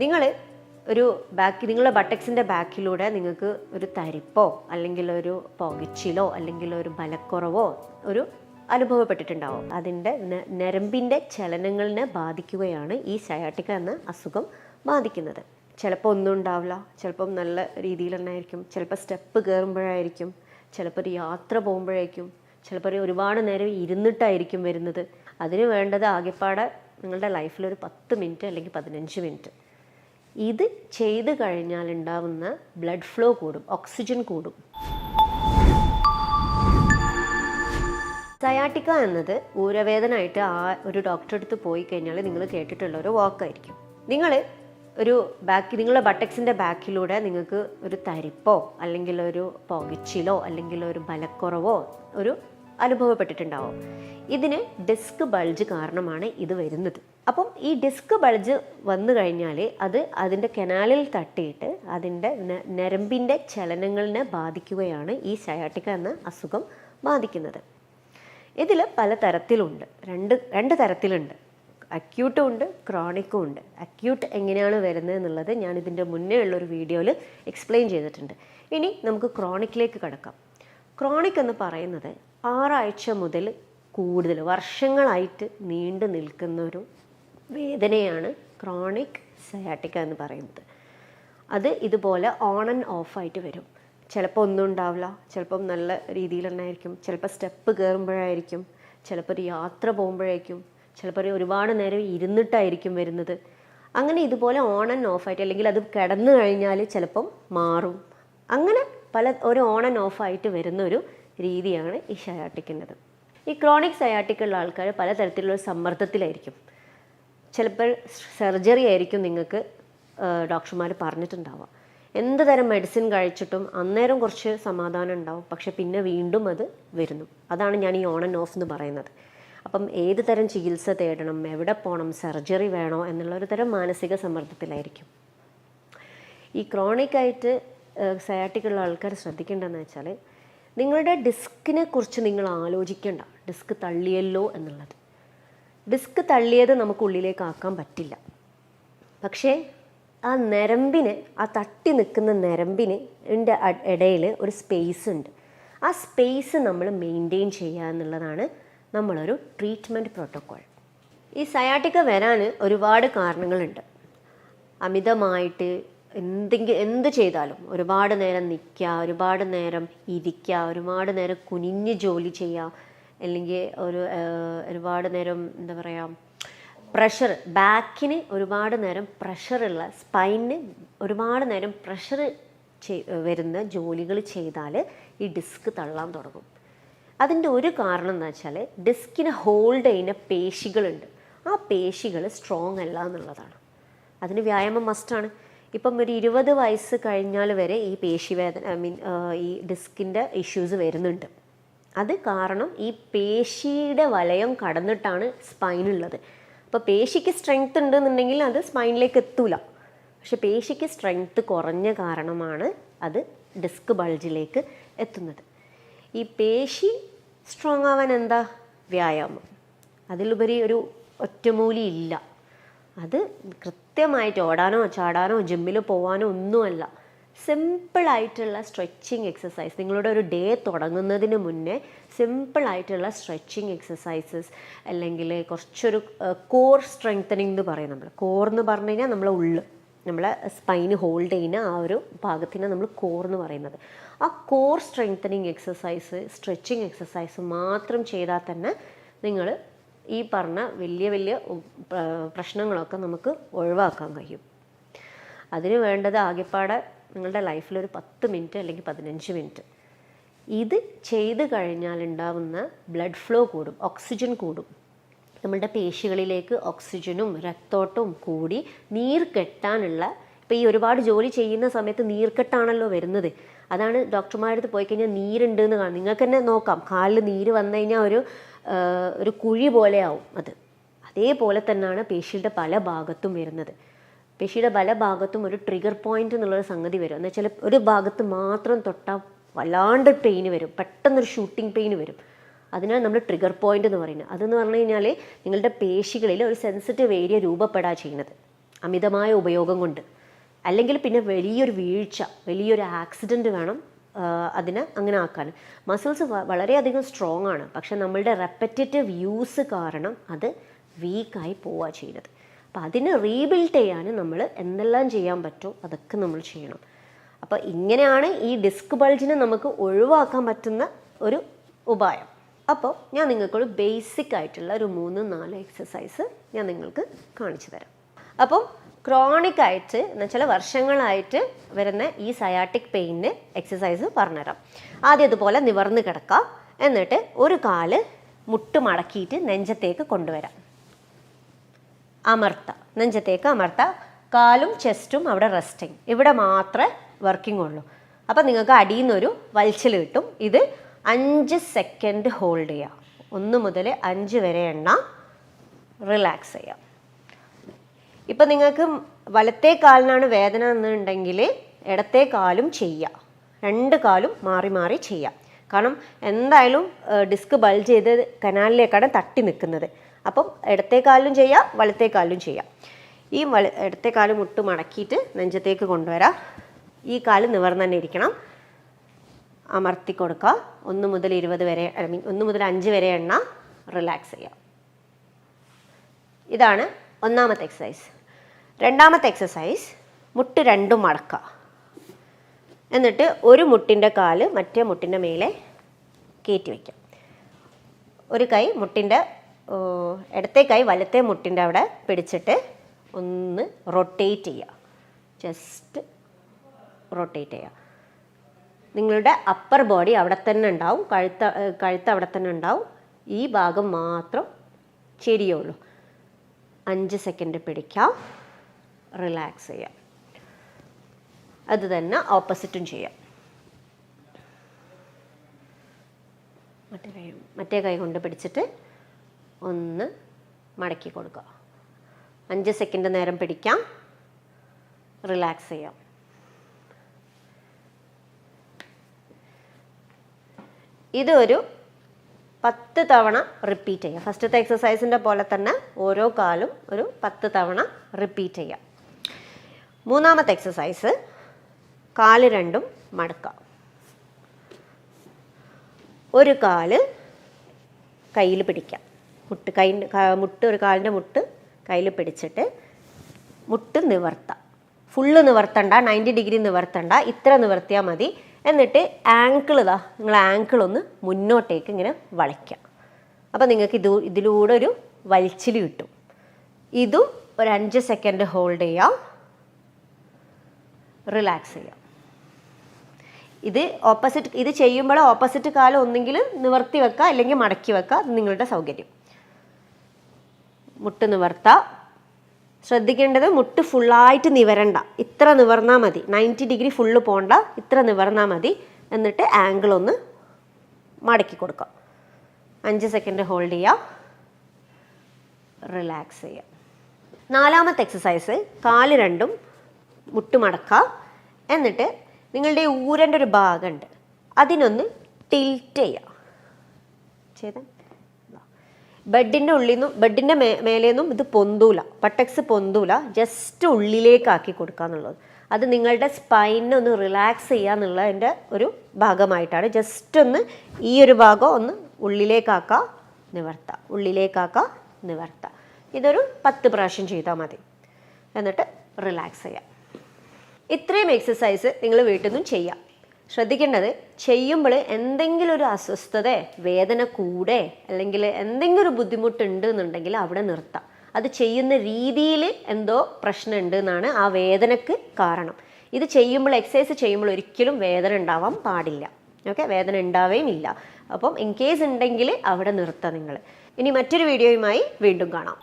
നിങ്ങൾ നിങ്ങളുടെ ബട്ടക്സിൻ്റെ ബാക്കിലൂടെ നിങ്ങൾക്ക് ഒരു തരിപ്പോ അല്ലെങ്കിൽ ഒരു പുകച്ചിലോ അല്ലെങ്കിൽ ഒരു ബലക്കുറവോ ഒരു അനുഭവപ്പെട്ടിട്ടുണ്ടാവും. അതിൻ്റെ ഞരമ്പിൻ്റെ ചലനങ്ങളിനെ ബാധിക്കുകയാണ് ഈ സയാട്ടിക്ക എന്ന അസുഖം ബാധിക്കുന്നത്. ചിലപ്പോൾ ഒന്നും ഉണ്ടാവില്ല, ചിലപ്പം നല്ല രീതിയിൽ തന്നെ ആയിരിക്കും, ചിലപ്പോൾ സ്റ്റെപ്പ് കയറുമ്പോഴായിരിക്കും, ചിലപ്പോൾ ഒരു യാത്ര പോകുമ്പോഴായിരിക്കും, ചിലപ്പോൾ ഒരുപാട് നേരം ഇരുന്നിട്ടായിരിക്കും വരുന്നത്. അതിന് വേണ്ടത് ആകെപ്പാടെ നിങ്ങളുടെ ലൈഫിൽ ഒരു 10 മിനിറ്റ് അല്ലെങ്കിൽ 15 മിനിറ്റ്. ഇത് ചെയ്ത് കഴിഞ്ഞാൽ ഉണ്ടാവുന്ന ബ്ലഡ് ഫ്ലോ കൂടും, ഓക്സിജൻ കൂടും. സയാട്ടിക്ക എന്നത് ഊരവേദനയായിട്ട് ഒരു ഡോക്ടറെ അടുത്ത് പോയി കഴിഞ്ഞാൽ നിങ്ങൾ കേട്ടിട്ടുള്ള ഒരു വാക്കായിരിക്കും. നിങ്ങളുടെ ബട്ടക്സിൻ്റെ ബാക്കിലൂടെ നിങ്ങൾക്ക് ഒരു തരിപ്പോ അല്ലെങ്കിൽ ഒരു പുകച്ചിലോ അല്ലെങ്കിൽ ഒരു ബലക്കുറവോ ഒരു അനുഭവപ്പെട്ടിട്ടുണ്ടാവും. ഇതിന് ഡിസ്ക് ബൾജ് കാരണമാണ് ഇത് വരുന്നത്. അപ്പം ഈ ഡിസ്ക് ബൾജ് വന്നു കഴിഞ്ഞാൽ അതിൻ്റെ കനാലിൽ തട്ടിയിട്ട് അതിൻ്റെ ഞരമ്പിൻ്റെ ചലനങ്ങളിനെ ബാധിക്കുകയാണ് ഈ സയാട്ടിക്ക എന്ന അസുഖം ബാധിക്കുന്നത്. ഇതിൽ പല തരത്തിലുണ്ട്, രണ്ട് തരത്തിലുണ്ട്. അക്യൂട്ടും ഉണ്ട്, ക്രോണിക്കും ഉണ്ട്. അക്യൂട്ട് എങ്ങനെയാണ് വരുന്നത് എന്നുള്ളത് ഞാൻ ഇതിൻ്റെ മുന്നേ ഉള്ളൊരു വീഡിയോയിൽ എക്സ്പ്ലെയിൻ ചെയ്തിട്ടുണ്ട്. ഇനി നമുക്ക് ക്രോണിക്കിലേക്ക് കടക്കാം. ക്രോണിക് എന്ന് പറയുന്നത് 6 ആഴ്ച മുതൽ കൂടുതൽ വർഷങ്ങളായിട്ട് നീണ്ടു നിൽക്കുന്ന ഒരു വേദനയാണ് ക്രോണിക് സയാട്ടിക്ക എന്ന് പറയുന്നത്. അത് ഇതുപോലെ ഓൺ ആൻഡ് ഓഫായിട്ട് വരും. ചിലപ്പോൾ ഒന്നും ഉണ്ടാവില്ല, ചിലപ്പം നല്ല രീതിയിൽ തന്നെ ആയിരിക്കും, ചിലപ്പോൾ സ്റ്റെപ്പ് കയറുമ്പോഴായിരിക്കും, ചിലപ്പോൾ ഒരു യാത്ര പോകുമ്പോഴായിരിക്കും, ചിലപ്പോൾ ഒരുപാട് നേരം ഇരുന്നിട്ടായിരിക്കും വരുന്നത്. അങ്ങനെ ഇതുപോലെ ഓൺ ആൻഡ് ഓഫായിട്ട്, അല്ലെങ്കിൽ അത് കിടന്നു കഴിഞ്ഞാൽ ചിലപ്പം മാറും. അങ്ങനെ ഒരു ഓൺ ആൻഡ് ഓഫായിട്ട് വരുന്ന ഒരു രീതിയാണ് ഈ സയാട്ടിക്കിൻ്റെത്. ഈ ക്രോണിക് സയാട്ടിക്കുള്ള ആൾക്കാർ പലതരത്തിലുള്ള സമ്മർദ്ദത്തിലായിരിക്കും. ചിലപ്പോൾ സർജറി ആയിരിക്കും നിങ്ങൾക്ക് ഡോക്ടർമാർ പറഞ്ഞിട്ടുണ്ടാവുക. എന്ത് തരം മെഡിസിൻ കഴിച്ചിട്ടും അന്നേരം കുറച്ച് സമാധാനം ഉണ്ടാവും, പക്ഷെ പിന്നെ വീണ്ടും അത് വരുന്നു. അതാണ് ഞാൻ ഈ ഓൺ ആൻഡ് ഓഫ് എന്ന് പറയുന്നത്. അപ്പം ഏത് തരം ചികിത്സ തേടണം, എവിടെ പോകണം, സർജറി വേണോ എന്നുള്ളൊരു തരം മാനസിക സമ്മർദ്ദത്തിലായിരിക്കും. ഈ ക്രോണിക്കായിട്ട് സയാട്ടിക്കുള്ള ആൾക്കാർ ശ്രദ്ധിക്കേണ്ടതെന്ന് വെച്ചാൽ, നിങ്ങളുടെ ഡിസ്കിനെ കുറിച്ച് നിങ്ങൾ ആലോചിക്കേണ്ട, ഡിസ്ക് തള്ളിയല്ലോ എന്നുള്ളത്. ഡിസ്ക് തള്ളിയത് നമുക്ക് ഉള്ളിലേക്ക് ആക്കാൻ പറ്റില്ല. പക്ഷേ ആ ഞരമ്പിന്, ആ തട്ടി നിൽക്കുന്ന ഞരമ്പിന് ഇടയിൽ ഒരു സ്പേസ് ഉണ്ട്. ആ സ്പേസ് നമ്മൾ മെയിൻറ്റെയിൻ ചെയ്യുക എന്നുള്ളതാണ് നമ്മളൊരു ട്രീറ്റ്മെൻറ്റ് പ്രോട്ടോക്കോൾ. ഈ സയാട്ടിക്ക വരാൻ ഒരുപാട് കാരണങ്ങളുണ്ട്. അമിതമായിട്ട് എന്ത് ചെയ്താലും ഒരുപാട് നേരം നിൽക്കുക, ഒരുപാട് നേരം ഇരിക്കുക, ഒരുപാട് നേരം കുനിഞ്ഞ് ജോലി ചെയ്യുക, അല്ലെങ്കിൽ ഒരുപാട് നേരം എന്താ പറയുക, പ്രഷർ, ബാക്കിന് ഒരുപാട് നേരം പ്രഷറുള്ള, സ്പൈനിന് ഒരുപാട് നേരം പ്രഷർ വരുന്ന ജോലികൾ ചെയ്താൽ ഈ ഡിസ്ക് തള്ളാൻ തുടങ്ങും. അതിൻ്റെ ഒരു കാരണം എന്ന് വെച്ചാൽ, ഡിസ്കിനെ ഹോൾഡ് ചെയ്യുന്ന പേശികളുണ്ട്. ആ പേശികൾ സ്ട്രോങ് അല്ല എന്നുള്ളതാണ്. അതിന് വ്യായാമം മസ്റ്റാണ്. ഇപ്പം ഒരു 20 വയസ്സ് കഴിഞ്ഞാൽ വരെ ഈ പേശിവേദന, ഈ ഡിസ്കിൻ്റെ ഇഷ്യൂസ് വരുന്നുണ്ട്. അത് കാരണം ഈ പേശിയുടെ വലയം കടന്നിട്ടാണ് സ്പൈനുള്ളത്. അപ്പോൾ പേശിക്ക് സ്ട്രെങ്ത് ഉണ്ടെന്നുണ്ടെങ്കിൽ അത് സ്പൈനിലേക്ക് എത്തൂല. പക്ഷെ പേശിക്ക് സ്ട്രെങ്ത് കുറഞ്ഞ കാരണമാണ് അത് ഡിസ്ക് ബൾജിലേക്ക് എത്തുന്നത്. ഈ പേശി സ്ട്രോങ് ആവാൻ എന്താ? വ്യായാമം. അതിലുപരി ഒരു ഒറ്റമൂലി ഇല്ല. അത് കൃത്യമായിട്ട് ഓടാനോ ചാടാനോ ജിമ്മിൽ പോകാനോ ഒന്നുമല്ല. സിമ്പിളായിട്ടുള്ള സ്ട്രെച്ചിങ് എക്സസൈസ്, നിങ്ങളുടെ ഒരു ഡേ തുടങ്ങുന്നതിന് മുന്നേ സിമ്പിളായിട്ടുള്ള സ്ട്രെച്ചിങ് എക്സസൈസസ്, അല്ലെങ്കിൽ കുറച്ചൊരു കോർ സ്ട്രെങ്തനിങ് എന്ന് പറയും. നമ്മൾ കോർ എന്ന് പറഞ്ഞു കഴിഞ്ഞാൽ നമ്മളെ സ്പൈന് ഹോൾഡ് ചെയ്യുന്ന ആ ഒരു ഭാഗത്തിനെ നമ്മൾ കോർ എന്ന് പറയുന്നത്. ആ core strengthening exercise, stretching exercise മാത്രം ചെയ്താൽ തന്നെ നിങ്ങൾ ഈ പറഞ്ഞ വലിയ വലിയ പ്രശ്നങ്ങളൊക്കെ നമുക്ക് ഒഴിവാക്കാൻ കഴിയും. അതിന് വേണ്ടത് ആകെപ്പാടെ നിങ്ങളുടെ ലൈഫിൽ ഒരു 10 മിനിറ്റ് അല്ലെങ്കിൽ 15 മിനിറ്റ്. ഇത് ചെയ്ത് കഴിഞ്ഞാൽ ഉണ്ടാവുന്ന ബ്ലഡ് ഫ്ലോ കൂടും, ഓക്സിജൻ കൂടും. നമ്മളുടെ പേശികളിലേക്ക് ഓക്സിജനും രക്തോട്ടവും കൂടി നീർ കെട്ടാനുള്ള, ഇപ്പോൾ ഈ ഒരുപാട് ജോലി ചെയ്യുന്ന സമയത്ത് നീർക്കെട്ടാണല്ലോ വരുന്നത്. അതാണ് ഡോക്ടർമാരുടെ അടുത്ത് പോയി കഴിഞ്ഞാൽ നീരുണ്ട് എന്ന് കാണും. നിങ്ങൾക്ക് തന്നെ നോക്കാം, കാലിൽ നീര് വന്നു കഴിഞ്ഞാൽ ഒരു കുഴി പോലെ ആവും. അതേപോലെ തന്നെയാണ് പേശിയുടെ പല ഭാഗത്തും വരുന്നത്. പേശിയുടെ പല ഭാഗത്തും ഒരു ട്രിഗർ പോയിന്റ് എന്നുള്ളൊരു സംഗതി വരും. എന്ന് വെച്ചാൽ ഒരു ഭാഗത്ത് മാത്രം തൊട്ടാൽ വല്ലാണ്ട് പെയിന് വരും, പെട്ടെന്നൊരു ഷൂട്ടിംഗ് പെയിന് വരും. അതിനാണ് നമ്മൾ ട്രിഗർ പോയിന്റ് എന്ന് പറയുന്നത്. അതെന്ന് പറഞ്ഞു കഴിഞ്ഞാൽ നിങ്ങളുടെ പേശികളിൽ ഒരു സെൻസിറ്റീവ് ഏരിയ രൂപപ്പെടാൻ ചെയ്യുന്നത്. അമിതമായ ഉപയോഗം കൊണ്ട്. അല്ലെങ്കിൽ പിന്നെ വലിയൊരു വീഴ്ച, വലിയൊരു ആക്സിഡൻറ്റ് വേണം അതിനെ അങ്ങനെ ആക്കാൻ. മസിൽസ് വളരെയധികം സ്ട്രോങ് ആണ്, പക്ഷെ നമ്മളുടെ റെപ്പറ്റേറ്റീവ് യൂസ് കാരണം അത് വീക്കായി പോവുക ചെയ്യുന്നത്. അപ്പം അതിനെ റീബിൽഡ് ചെയ്യാൻ നമ്മൾ എന്തെല്ലാം ചെയ്യാൻ പറ്റുമോ അതൊക്കെ നമ്മൾ ചെയ്യണം. അപ്പോൾ ഇങ്ങനെയാണ് ഈ ഡിസ്ക് ബൾജിനെ നമുക്ക് ഒഴിവാക്കാൻ പറ്റുന്ന ഒരു ഉപായം. അപ്പോൾ ഞാൻ നിങ്ങൾക്കൊരു ബേസിക് ആയിട്ടുള്ള ഒരു 3-4 എക്സസൈസ് ഞാൻ നിങ്ങൾക്ക് കാണിച്ചു തരാം. അപ്പം ക്രോണിക് ആയിട്ട് എന്നുവെച്ചാൽ വർഷങ്ങളായിട്ട് വരുന്ന ഈ സയാറ്റിക് പെയിന് എക്സസൈസ് പറഞ്ഞുതരാം. ആദ്യം ഇതുപോലെ നിവർന്ന് കിടക്കുക. എന്നിട്ട് ഒരു കാല് മുട്ട് മടക്കിയിട്ട് നെഞ്ചത്തേക്ക് കൊണ്ടുവരാം. അമർത്ത, നെഞ്ചത്തേക്ക് അമർത്ത. കാലും ചെസ്റ്റും അവിടെ റെസ്റ്റിങ്, ഇവിടെ മാത്രമേ വർക്കിംഗ് ഉള്ളൂ. അപ്പം നിങ്ങൾക്ക് അടിയിൽ നിന്നൊരു വലിച്ചിൽ കിട്ടും. ഇത് 5 സെക്കൻഡ് ഹോൾഡ് ചെയ്യാം. 1 മുതൽ 5 വരെ എണ്ണ, റിലാക്സ് ചെയ്യാം. ഇപ്പം നിങ്ങൾക്ക് വലത്തെ കാലിനാണ് വേദന എന്നുണ്ടെങ്കിൽ ഇടത്തെ കാലും ചെയ്യാം. 2 കാലും മാറി മാറി ചെയ്യാം. കാരണം എന്തായാലും ഡിസ്ക് ബൾജ് ചെയ്ത് കനാലിലേക്കാണ് തട്ടി നിൽക്കുന്നത്. അപ്പം ഇടത്തെ കാലിലും ചെയ്യാം, വലത്തെ കാലിലും ചെയ്യാം. ഈ ഇടത്തെ കാല് മുട്ട് മടക്കിയിട്ട് നെഞ്ചത്തേക്ക് കൊണ്ടുവരാം. ഈ കാല് നിവർന്ന് തന്നെ ഇരിക്കണം. അമർത്തി കൊടുക്കുക. 1 മുതൽ 20 വരെ, 1 മുതൽ 5 വരെ എണ്ണ, റിലാക്സ് ചെയ്യാം. ഇതാണ് ഒന്നാമത്തെ എക്സസൈസ്. രണ്ടാമത്തെ എക്സസൈസ്, മുട്ട് രണ്ടും മടക്കുക. എന്നിട്ട് ഒരു മുട്ടിൻ്റെ കാല് മറ്റേ മുട്ടിൻ്റെ മേലെ കയറ്റി വയ്ക്കാം. ഒരു കൈ മുട്ടിൻ്റെ ഇടത്തെ കൈ വലത്തെ മുട്ടിൻ്റെ അവിടെ പിടിച്ചിട്ട് ഒന്ന് റൊട്ടേറ്റ് ചെയ്യുക. ജസ്റ്റ് റൊട്ടേറ്റ് ചെയ്യുക. നിങ്ങളുടെ അപ്പർ ബോഡി അവിടെ തന്നെ ഉണ്ടാവും, കഴുത്ത് അവിടെ തന്നെ ഉണ്ടാവും. ഈ ഭാഗം മാത്രം ചെരിയുള്ളൂ. 5 സെക്കൻഡ് പിടിക്കാം, റിലാക്സ് ചെയ്യാം. അത് തന്നെ ഓപ്പോസിറ്റും ചെയ്യാം. മറ്റേ കൈ കൊണ്ട് പിടിച്ചിട്ട് ഒന്ന് മടക്കി കൊടുക്കുക. 5 സെക്കൻഡ് നേരം പിടിക്കാം, റിലാക്സ് ചെയ്യാം. ഇതൊരു 10 തവണ റിപ്പീറ്റ് ചെയ്യാം. ഫസ്റ്റത്തെ എക്സസൈസിൻ്റെ പോലെ തന്നെ ഓരോ കാലും ഒരു 10 തവണ റിപ്പീറ്റ് ചെയ്യാം. മൂന്നാമത്തെ എക്സസൈസ്, കാല് രണ്ടും മടക്കാം. ഒരു കാല് കയ്യിൽ പിടിക്കാം. മുട്ട് ഒരു കാലിൻ്റെ മുട്ട് കയ്യിൽ പിടിച്ചിട്ട് മുട്ട് നിവർത്താം. ഫുള്ള് നിവർത്തണ്ട, 90 ഡിഗ്രി നിവർത്തണ്ട, ഇത്ര നിവർത്തിയാൽ മതി. എന്നിട്ട് ആങ്കിൾ നിങ്ങൾ ആങ്കിളൊന്ന് മുന്നോട്ടേക്ക് ഇങ്ങനെ വളയ്ക്കാം. അപ്പം നിങ്ങൾക്ക് ഇതിലൂടെ ഒരു വലിച്ചിൽ കിട്ടും. ഇതും ഒരു 5 സെക്കൻഡ് ഹോൾഡ് ചെയ്യാം, റിലാക്സ് ചെയ്യാം. ഇത് ചെയ്യുമ്പോൾ ഓപ്പോസിറ്റ് കാലം ഒന്നെങ്കിൽ നിവർത്തി വെക്കുക, അല്ലെങ്കിൽ മടക്കി വെക്കുക. അത് നിങ്ങളുടെ സൗകര്യം. മുട്ട് നിവർത്താം. ശ്രദ്ധിക്കേണ്ടത് മുട്ട് ഫുള്ളായിട്ട് നിവരണ്ട, ഇത്ര നിവർന്നാൽ മതി. 90 ഡിഗ്രി ഫുള്ള് പോകണ്ട, ഇത്ര നിവർന്നാൽ മതി. എന്നിട്ട് ആംഗിൾ ഒന്ന് മടക്കി കൊടുക്കാം. 5 സെക്കൻഡ് ഹോൾഡ് ചെയ്യാം, റിലാക്സ് ചെയ്യാം. നാലാമത്തെ എക്സസൈസ്, കാല് രണ്ടും മുട്ട് മടക്കാം. എന്നിട്ട് നിങ്ങളുടെ ഊരൻ്റെ ഒരു ഭാഗമുണ്ട്, അതിനൊന്ന് ടിൽറ്റ് ചെയ്യാം. ചെയ്ത ബെഡിൻ്റെ ഉള്ളിൽ നിന്നും ബെഡിൻ്റെ മേലേന്നും ഇത് പൊന്തൂല, പട്ടക്സ് പൊന്തൂല. ജസ്റ്റ് ഉള്ളിലേക്കാക്കി കൊടുക്കുക എന്നുള്ളത്. അത് നിങ്ങളുടെ സ്പൈനെ ഒന്ന് റിലാക്സ് ചെയ്യുക എന്നുള്ളതിൻ്റെ ഒരു ഭാഗമായിട്ടാണ്. ജസ്റ്റ് ഒന്ന് ഈ ഒരു ഭാഗം ഒന്ന് ഉള്ളിലേക്കാക്കുക, നിവർത്താം, ഉള്ളിലേക്കാക്കുക, നിവർത്താം. ഇതൊരു 10 പ്രാവശ്യം ചെയ്താൽ മതി. എന്നിട്ട് റിലാക്സ് ചെയ്യാം. ഇത്രയും എക്സസൈസ് നിങ്ങൾ വീട്ടിൽ നിന്നും ചെയ്യാം. ശ്രദ്ധിക്കേണ്ടത്, ചെയ്യുമ്പോൾ എന്തെങ്കിലും ഒരു അസ്വസ്ഥത, വേദന കൂടെ, അല്ലെങ്കിൽ എന്തെങ്കിലും ഒരു ബുദ്ധിമുട്ടുണ്ട് എന്നുണ്ടെങ്കിൽ അവിടെ നിർത്താം. അത് ചെയ്യുന്ന രീതിയിൽ എന്തോ പ്രശ്നമുണ്ട് എന്നാണ് ആ വേദനക്ക് കാരണം. ഇത് ചെയ്യുമ്പോൾ, എക്സസൈസ് ചെയ്യുമ്പോൾ ഒരിക്കലും വേദന ഉണ്ടാവാൻ പാടില്ല. ഓക്കെ, വേദന ഉണ്ടാവുകയും ഇല്ല. അപ്പം ഇൻ കേസ് ഉണ്ടെങ്കിൽ അവിടെ നിർത്താം നിങ്ങൾ. ഇനി മറ്റൊരു വീഡിയോയുമായി വീണ്ടും കാണാം.